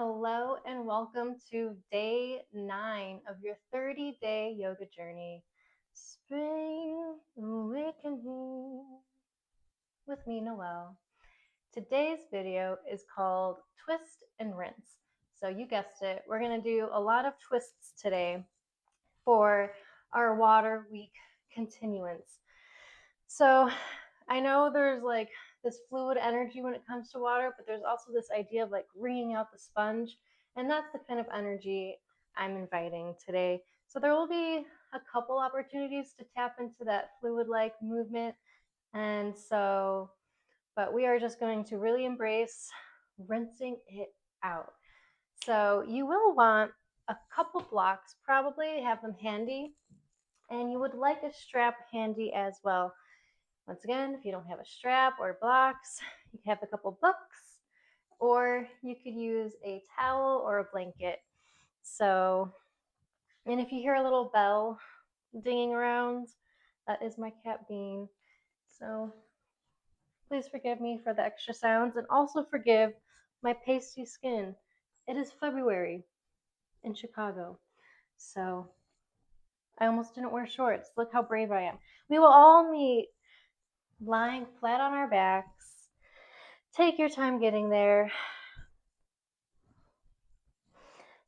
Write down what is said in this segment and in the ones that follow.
Hello and welcome to day 9 of your 30-day yoga journey. Spring Awakening with me, Noelle. Today's video is called Twist and Rinse. So you guessed it, we're going to do a lot of twists today for our water week continuance. So I know there's like this fluid energy when it comes to water, but there's also this idea of like wringing out the sponge. And that's the kind of energy I'm inviting today. So there will be a couple opportunities to tap into that fluid-like movement. But we are just going to really embrace rinsing it out. So you will want a couple blocks, probably have them handy. And you would like a strap handy as well. Once again, if you don't have a strap or blocks, you can have a couple books, or you could use a towel or a blanket. And if you hear a little bell dinging around, that is my cat Bean. So please forgive me for the extra sounds and also forgive my pasty skin. It is February in Chicago, so I almost didn't wear shorts. Look how brave I am. We will all meet lying flat on our backs. Take your time getting there.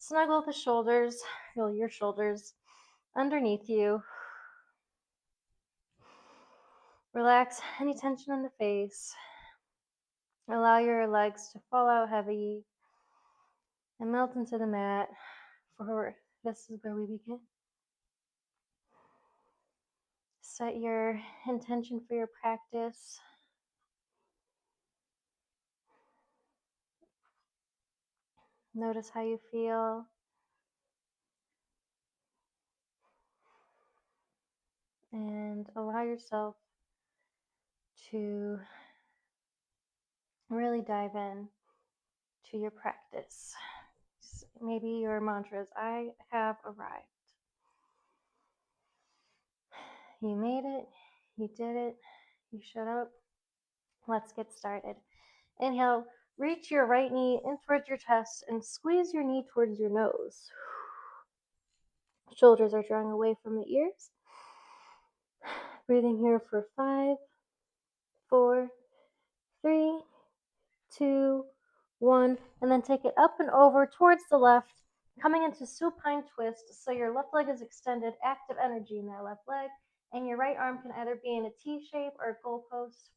Snuggle the shoulders, feel your shoulders underneath you. Relax any tension in the face. Allow your legs to fall out heavy and melt into the mat, for this is where we begin. Set your intention for your practice. Notice how you feel. And allow yourself to really dive in to your practice. Maybe your mantra is, I have arrived. You made it. You did it. You showed up. Let's get started. Inhale, reach your right knee in towards your chest and squeeze your knee towards your nose. Shoulders are drawing away from the ears. Breathing here for 5, 4, 3, 2, 1, and then take it up and over towards the left, coming into supine twist. So your left leg is extended, active energy in that left leg, and your right arm can either be in a T shape or a goalpost.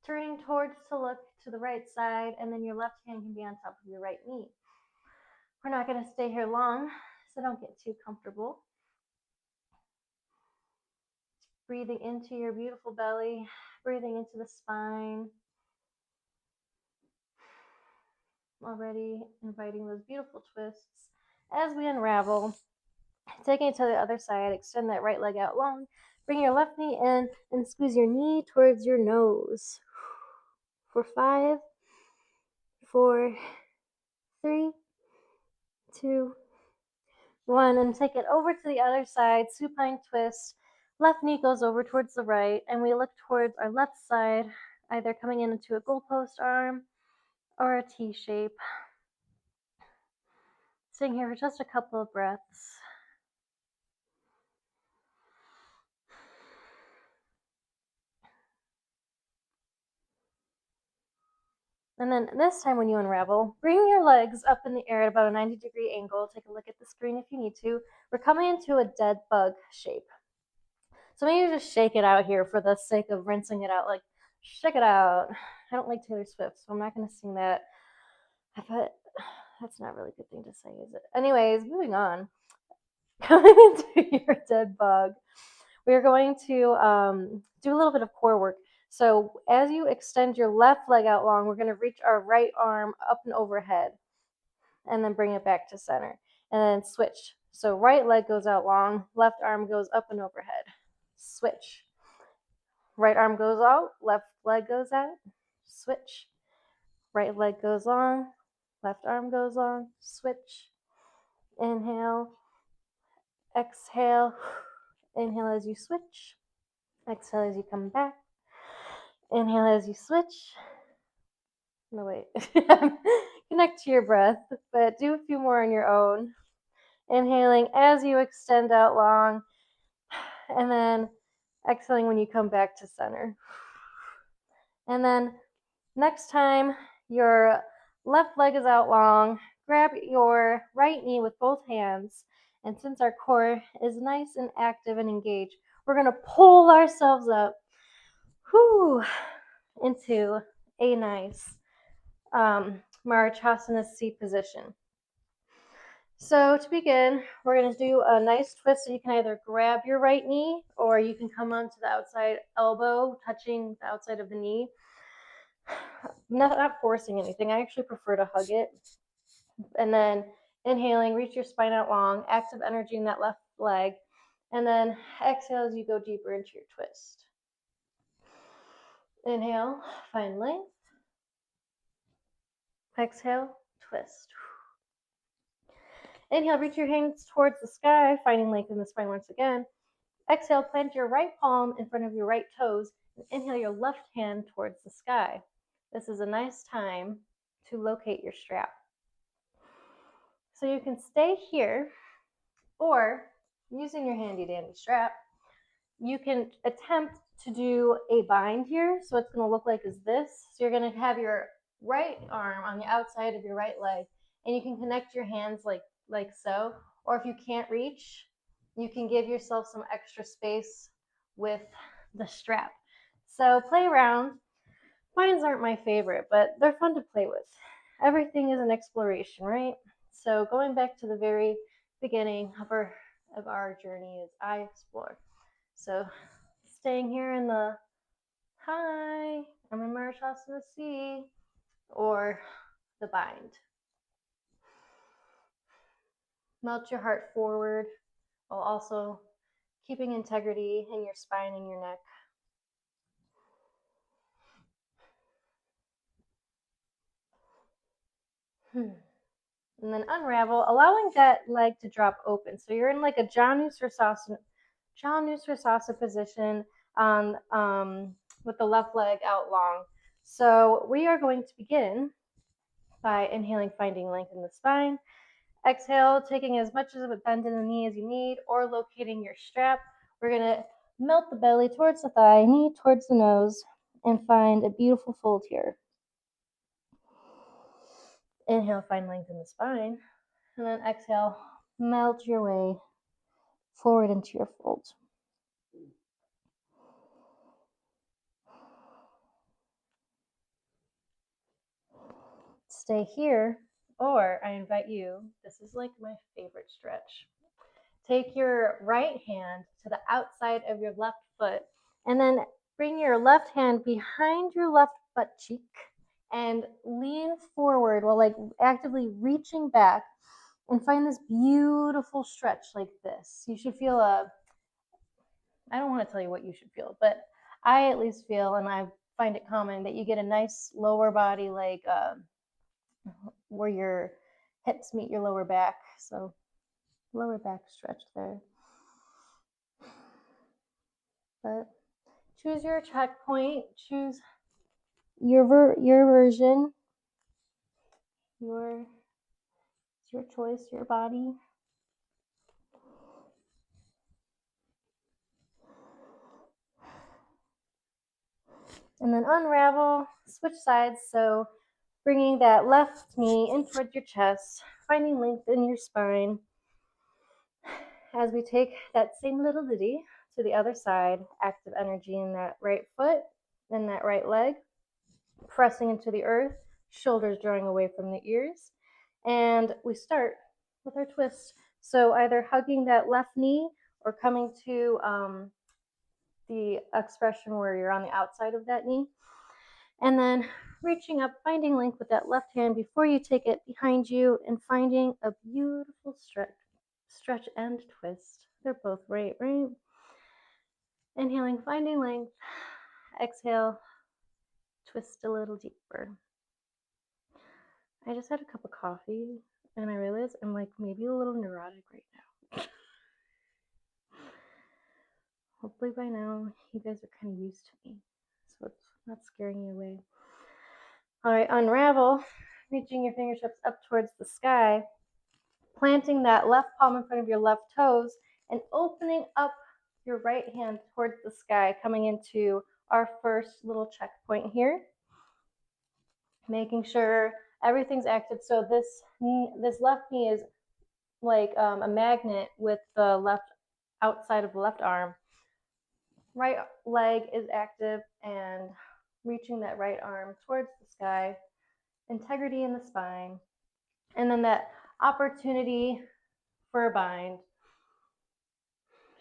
Turning towards to look to the right side, and then your left hand can be on top of your right knee. We're not going to stay here long, so don't get too comfortable. Breathing into your beautiful belly, breathing into the spine. Already inviting those beautiful twists as we unravel. Taking it to the other side, extend that right leg out long. Bring your left knee in and squeeze your knee towards your nose. For 5, 4, 3, 2, 1, and take it over to the other side, supine twist. Left knee goes over towards the right, and we look towards our left side, either coming into a goalpost arm or a T shape. Sitting here for just a couple of breaths. And then this time when you unravel, bring your legs up in the air at about a 90-degree angle. Take a look at the screen if you need to. We're coming into a dead bug shape. So maybe just shake it out here for the sake of rinsing it out. Like, shake it out. I don't like Taylor Swift, so I'm not going to sing that. But that's not really a good thing to say, is it? Anyways, moving on. Coming into your dead bug, we're going to do a little bit of core work. So as you extend your left leg out long, we're going to reach our right arm up and overhead and then bring it back to center. And then switch. So right leg goes out long, left arm goes up and overhead. Switch. Right arm goes out, left leg goes out. Switch. Right leg goes long, left arm goes long. Switch. Inhale. Exhale. Inhale as you switch. Exhale as you come back. Inhale as you switch. No, wait. connect to your breath, but do a few more on your own. Inhaling as you extend out long, and then exhaling when you come back to center. And then next time your left leg is out long, grab your right knee with both hands. And since our core is nice and active and engaged, we're going to pull ourselves up into a nice Marachasana seat position. So to begin, we're going to do a nice twist. So you can either grab your right knee or you can come onto the outside elbow, touching the outside of the knee. Not forcing anything. I actually prefer to hug it. And then inhaling, reach your spine out long, active energy in that left leg. And then exhale as you go deeper into your twist. Inhale, find length. Exhale, twist. Inhale, reach your hands towards the sky, finding length in the spine once again. Exhale, plant your right palm in front of your right toes, and inhale your left hand towards the sky. This is a nice time to locate your strap. So you can stay here, or using your handy dandy strap, you can attempt to do a bind here. So it's going to look like is this. So you're going to have your right arm on the outside of your right leg, and you can connect your hands like so. Or if you can't reach, you can give yourself some extra space with the strap. So play around. Binds aren't my favorite, but they're fun to play with. Everything is an exploration, right? So going back to the very beginning of our journey is I explore. So staying here in the hi, I'm in Marachasana C, or the bind. Melt your heart forward while also keeping integrity in your spine and your neck. And then unravel, allowing that leg to drop open. So you're in like a Janushirasana position with the left leg out long. So we are going to begin by inhaling, finding length in the spine. Exhale, taking as much of a bend in the knee as you need, or locating your strap. We're going to melt the belly towards the thigh, knee towards the nose, and find a beautiful fold here. Inhale, find length in the spine. And then exhale, melt your way forward into your fold. Stay here, or I invite you, this is like my favorite stretch. Take your right hand to the outside of your left foot, and then bring your left hand behind your left butt cheek and lean forward while like actively reaching back, and find this beautiful stretch like this. You should feel I don't want to tell you what you should feel, but I at least feel, and I find it common, that you get a nice lower body, like where your hips meet your lower back. So lower back stretch there. But choose your checkpoint, choose your version, your choice, your body. And then unravel, switch sides. So bringing that left knee in towards your chest, finding length in your spine. As we take that same little ditty to the other side, active energy in that right foot and that right leg, pressing into the earth, shoulders drawing away from the ears. And we start with our twist. So either hugging that left knee or coming to the expression where you're on the outside of that knee. And then reaching up, finding length with that left hand before you take it behind you, and finding a beautiful stretch and twist. They're both right? Inhaling, finding length. Exhale, twist a little deeper. I just had a cup of coffee, and I realized I'm like maybe a little neurotic right now. Hopefully by now you guys are kind of used to me, so it's not scaring you away. All right, unravel. reaching your fingertips up towards the sky, planting that left palm in front of your left toes, and opening up your right hand towards the sky, coming into our first little checkpoint here. Making sure everything's active. So this left knee is like a magnet with the left outside of the left arm. Right leg is active and reaching that right arm towards the sky. Integrity in the spine. And then that opportunity for a bind.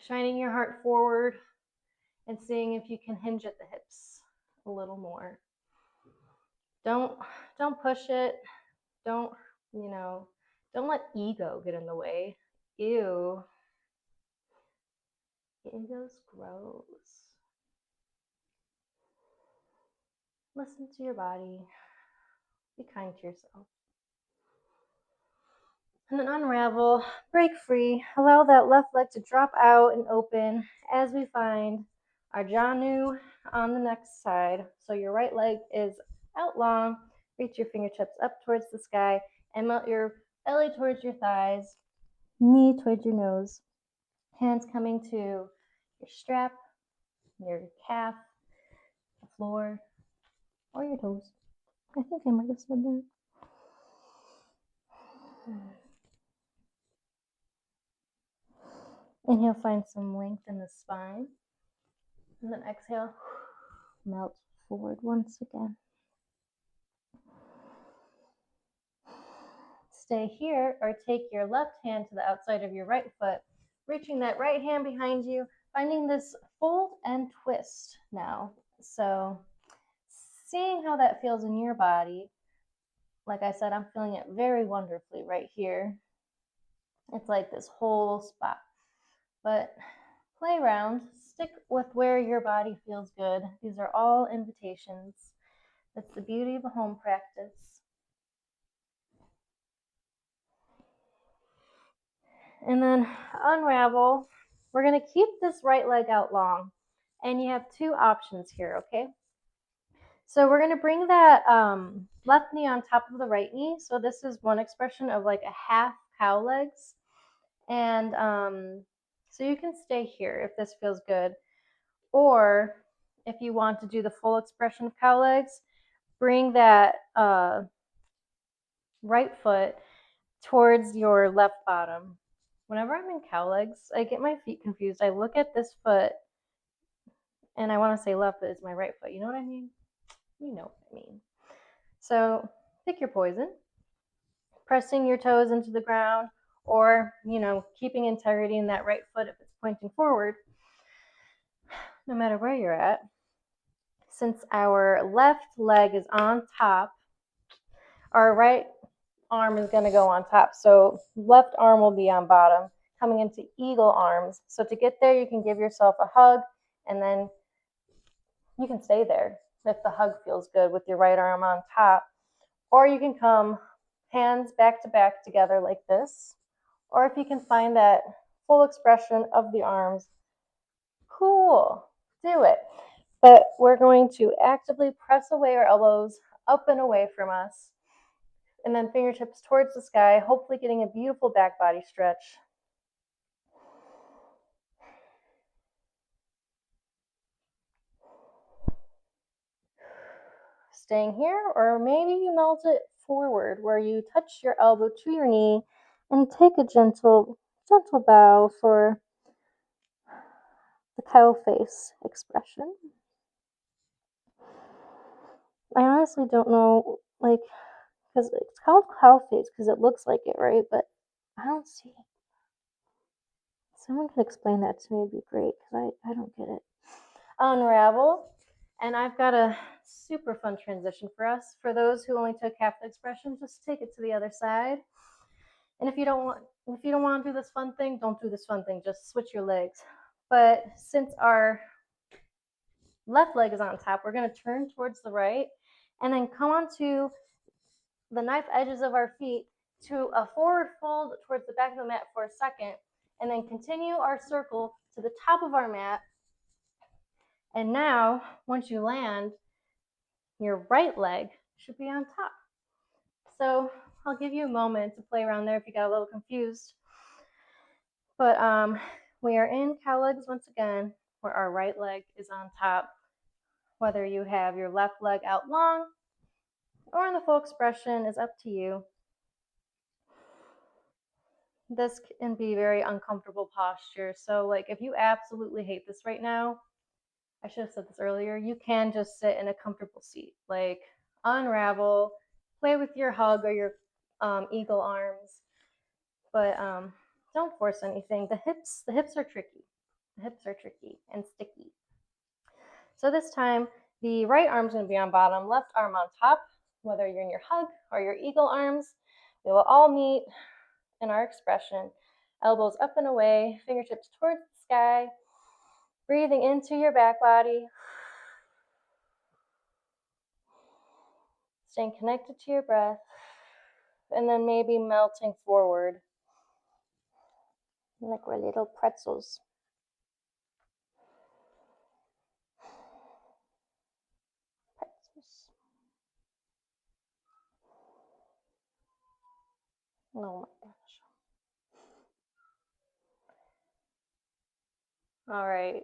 Shining your heart forward and seeing if you can hinge at the hips a little more. Don't push it. Don't let ego get in the way. Ew. Ego's gross. Listen to your body. Be kind to yourself. And then unravel, break free, allow that left leg to drop out and open as we find our Janu on the next side. So your right leg is out long, reach your fingertips up towards the sky and melt your belly towards your thighs, knee towards your nose, hands coming to your strap, your calf, the floor, or your toes. I think I might have said that. Inhale, find some length in the spine. And then exhale, melt forward once again. Stay here or take your left hand to the outside of your right foot, reaching that right hand behind you, finding this fold and twist now. So seeing how that feels in your body. Like I said, I'm feeling it very wonderfully right here. It's like this whole spot. But play around, stick with where your body feels good. These are all invitations. That's the beauty of a home practice. And then unravel. We're going to keep this right leg out long. And you have two options here, okay? So we're going to bring that left knee on top of the right knee. So this is one expression of like a half cow legs. And so you can stay here if this feels good. Or if you want to do the full expression of cow legs, bring that right foot towards your left bottom. Whenever I'm in cow legs, I get my feet confused. I look at this foot and I want to say left, but it's my right foot. You know what I mean? You know what I mean. So pick your poison. Pressing your toes into the ground or, keeping integrity in that right foot if it's pointing forward. No matter where you're at. Since our left leg is on top, our right arm is going to go on top. So left arm will be on bottom, coming into eagle arms. So to get there, you can give yourself a hug, and then you can stay there if the hug feels good with your right arm on top. Or you can come hands back to back together like this. Or if you can find that full expression of the arms, cool, do it. But we're going to actively press away our elbows up and away from us. And then fingertips towards the sky, hopefully getting a beautiful back body stretch. Staying here, or maybe you melt it forward where you touch your elbow to your knee and take a gentle bow for the cow face expression. I honestly don't know, because it's called cow face because it looks like it, right? But I don't see it. Someone could explain that to me, it'd be great, because I don't get it. Unravel. And I've got a super fun transition for us. For those who only took half the expression, just take it to the other side. And if you don't want to do this fun thing, don't do this fun thing. Just switch your legs. But since our left leg is on top, we're going to turn towards the right and then come onto the knife edges of our feet to a forward fold towards the back of the mat for a second, and then continue our circle to the top of our mat. And now, once you land, your right leg should be on top. So I'll give you a moment to play around there if you got a little confused. But we are in cow legs once again, where our right leg is on top. Whether you have your left leg out long or in the full expression is up to you. This can be very uncomfortable posture. So like if you absolutely hate this right now, I should have said this earlier, you can just sit in a comfortable seat. Like unravel, play with your hug or your eagle arms, but don't force anything. The hips are tricky. The hips are tricky and sticky. So this time, the right arm's gonna be on bottom, left arm on top. Whether you're in your hug or your eagle arms, we will all meet in our expression. Elbows up and away, fingertips towards the sky, breathing into your back body, staying connected to your breath, and then maybe melting forward like we're little pretzels. Pretzels. Oh my gosh. All right.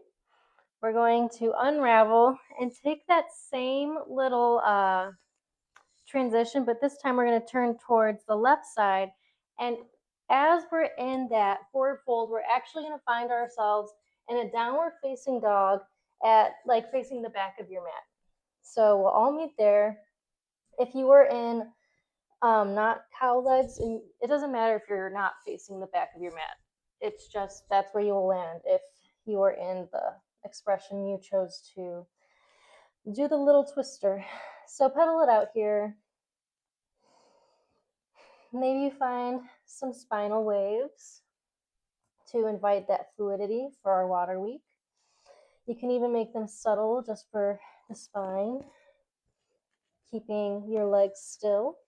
We're going to unravel and take that same little transition, but this time we're going to turn towards the left side. And as we're in that forward fold, we're actually going to find ourselves in a downward facing dog at like facing the back of your mat. So we'll all meet there. If you were in not cow legs, and it doesn't matter if you're not facing the back of your mat. It's just that's where you'll land if you are in the expression you chose to do the little twister. So pedal it out here. Maybe you find some spinal waves to invite that fluidity for our water week. You can even make them subtle just for the spine, keeping your legs still.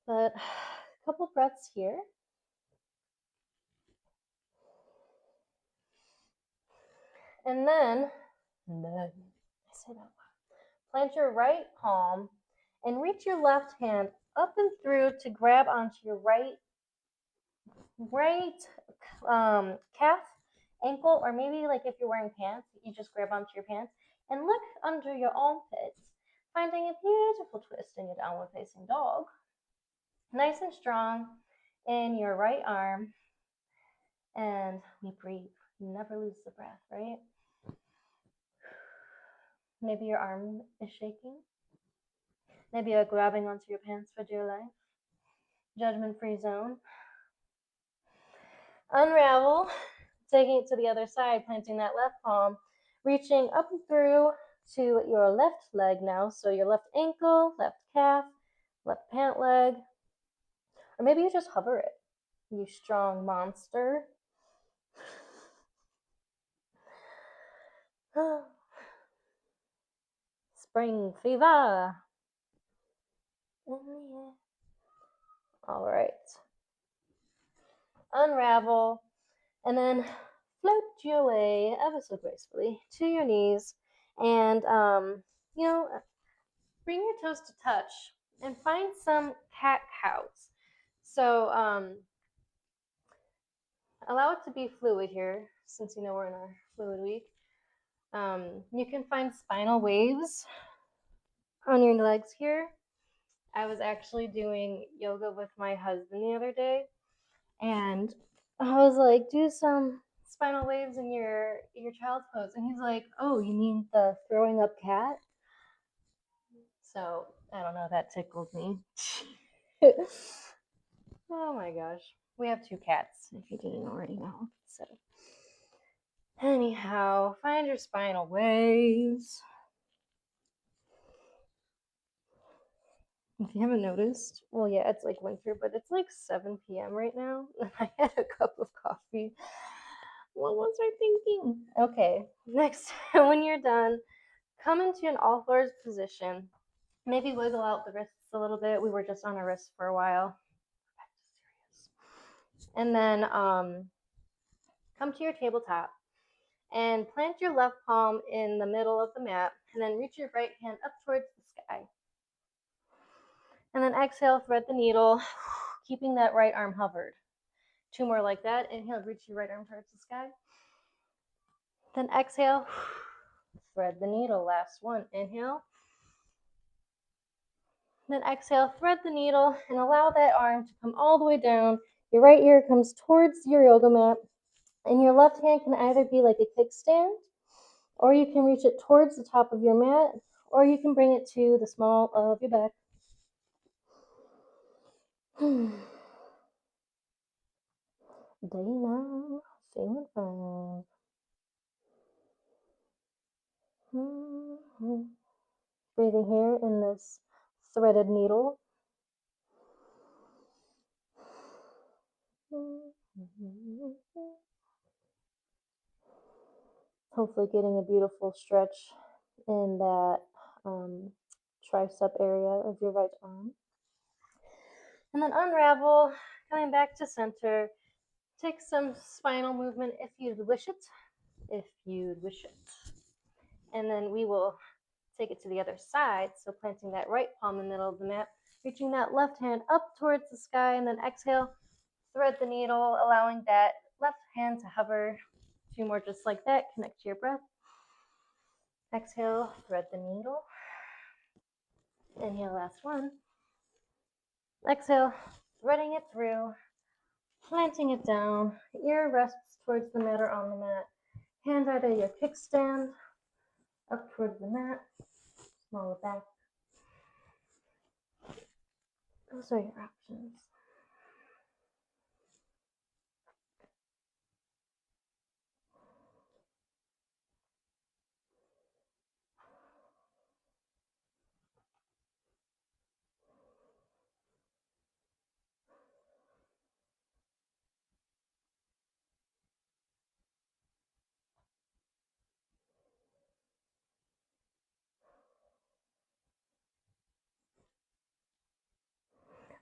But a couple breaths here. And then I say that plant your right palm and reach your left hand up and through to grab onto your right calf, ankle, or maybe like if you're wearing pants, you just grab onto your pants and look under your armpits, finding a beautiful twist in your downward facing dog. Nice and strong in your right arm, and we breathe. You never lose the breath, right? Maybe your arm is shaking. Maybe you're grabbing onto your pants for dear life. Judgment-free zone. Unravel, taking it to the other side, planting that left palm, reaching up and through to your left leg now. So your left ankle, left calf, left pant leg. Or maybe you just hover it, you strong monster. Spring fever. All right. Unravel, and then float your way ever so gracefully to your knees, and bring your toes to touch and find some cat cows. So allow it to be fluid here, since we're in our fluid week. You can find spinal waves on your legs here. I was actually doing yoga with my husband the other day, and I was like, do some spinal waves in your child's pose. And he's like, oh, you mean the throwing up cat? So I don't know, that tickled me. Oh my gosh. We have 2 cats, if you didn't already know. So anyhow, find your spinal waves. If you haven't noticed, well, yeah, it's like winter, but it's like 7 p.m. right now, and I had a cup of coffee. What was I thinking? Okay, next, when you're done, come into an all fours position. Maybe wiggle out the wrists a little bit. We were just on our wrists for a while. And then come to your tabletop and plant your left palm in the middle of the mat, and then reach your right hand up towards the sky. And then exhale, thread the needle, keeping that right arm hovered. 2 more like that. Inhale, reach your right arm towards the sky. Then exhale, thread the needle. Last one. Inhale. Then exhale, thread the needle, and allow that arm to come all the way down. Your right ear comes towards your yoga mat, and your left hand can either be like a kickstand, or you can reach it towards the top of your mat, or you can bring it to the small of your back. Day now, feeling fine. Breathing here in this threaded needle. Hopefully getting a beautiful stretch in that tricep area of your right arm. And then unravel, coming back to center. Take some spinal movement if you'd wish it. If you'd wish it. And then we will take it to the other side. So planting that right palm in the middle of the mat, reaching that left hand up towards the sky, and then exhale, thread the needle, allowing that left hand to hover. 2 more just like that. Connect to your breath. Exhale, thread the needle. Inhale, last one. Exhale, threading it through, planting it down. Ear rests towards the mat or on the mat. Hand out of your kickstand, up towards the mat, small back. Those are your options.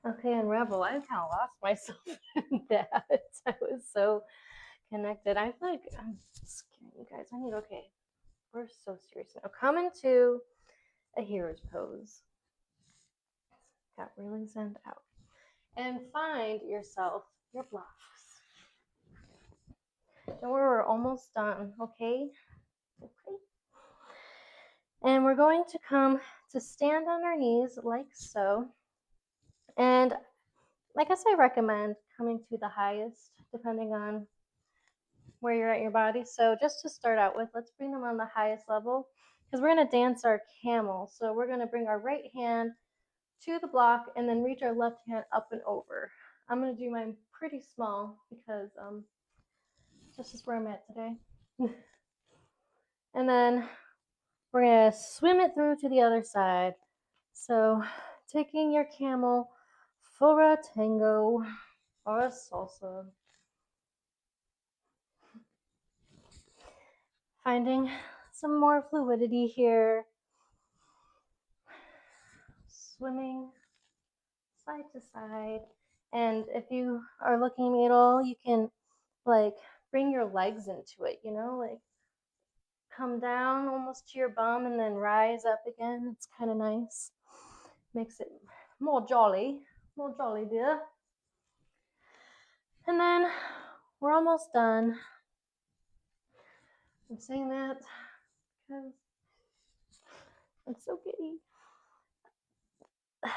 Okay, unravel. I kind of lost myself in that. I was so connected. I feel like I'm scaring you guys. Okay. We're so serious now. Come into a hero's pose. Got really zen out. And find yourself your blocks. Don't worry, we're almost done, okay? Okay. And we're going to come to stand on our knees like so. And I guess I recommend coming to the highest, depending on where you're at in your body. So just to start out with, let's bring them on the highest level because we're going to dance our camel. So we're going to bring our right hand to the block and then reach our left hand up and over. I'm going to do mine pretty small because this is where I'm at today. And then we're going to swim it through to the other side. So taking your camel for a tango or a salsa. Finding some more fluidity here. Swimming side to side. And if you are looking at me at all, you can like bring your legs into it, like come down almost to your bum and then rise up again. It's kind of nice. Makes it more jolly, dear. And then we're almost done. I'm saying that because I'm so giddy. I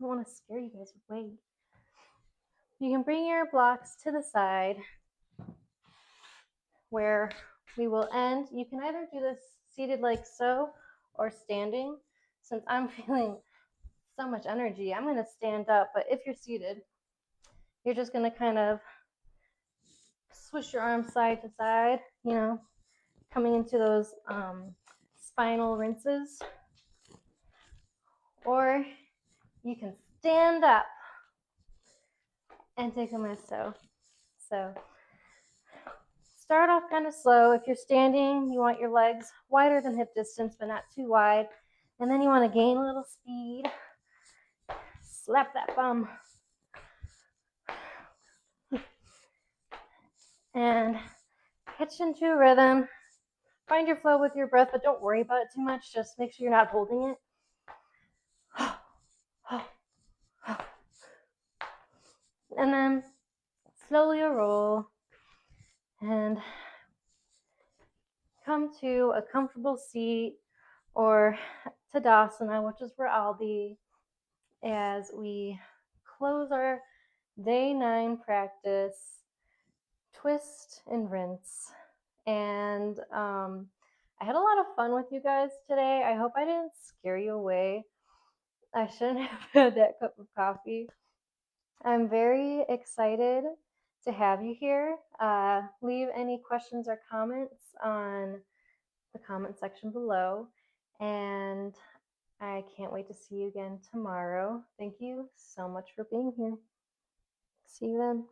don't want to scare you guys away. You can bring your blocks to the side where we will end. You can either do this seated like so or standing. Since I'm feeling so much energy, I'm going to stand up. But if you're seated, you're just going to kind of swish your arms side to side, coming into those spinal rinses. Or you can stand up and take a misto. So start off kind of slow. If you're standing, you want your legs wider than hip distance, but not too wide. And then you want to gain a little speed. Slap that bum. And catch into a rhythm. Find your flow with your breath, but don't worry about it too much. Just make sure you're not holding it. And then slowly roll and come to a comfortable seat or Tadasana, which is where I'll be, as we close our day 9 practice, twist and rinse. And I had a lot of fun with you guys today. I hope I didn't scare you away. I shouldn't have had that cup of coffee. I'm very excited to have you here. Leave any questions or comments on the comment section below. And I can't wait to see you again tomorrow. Thank you so much for being here. See you then.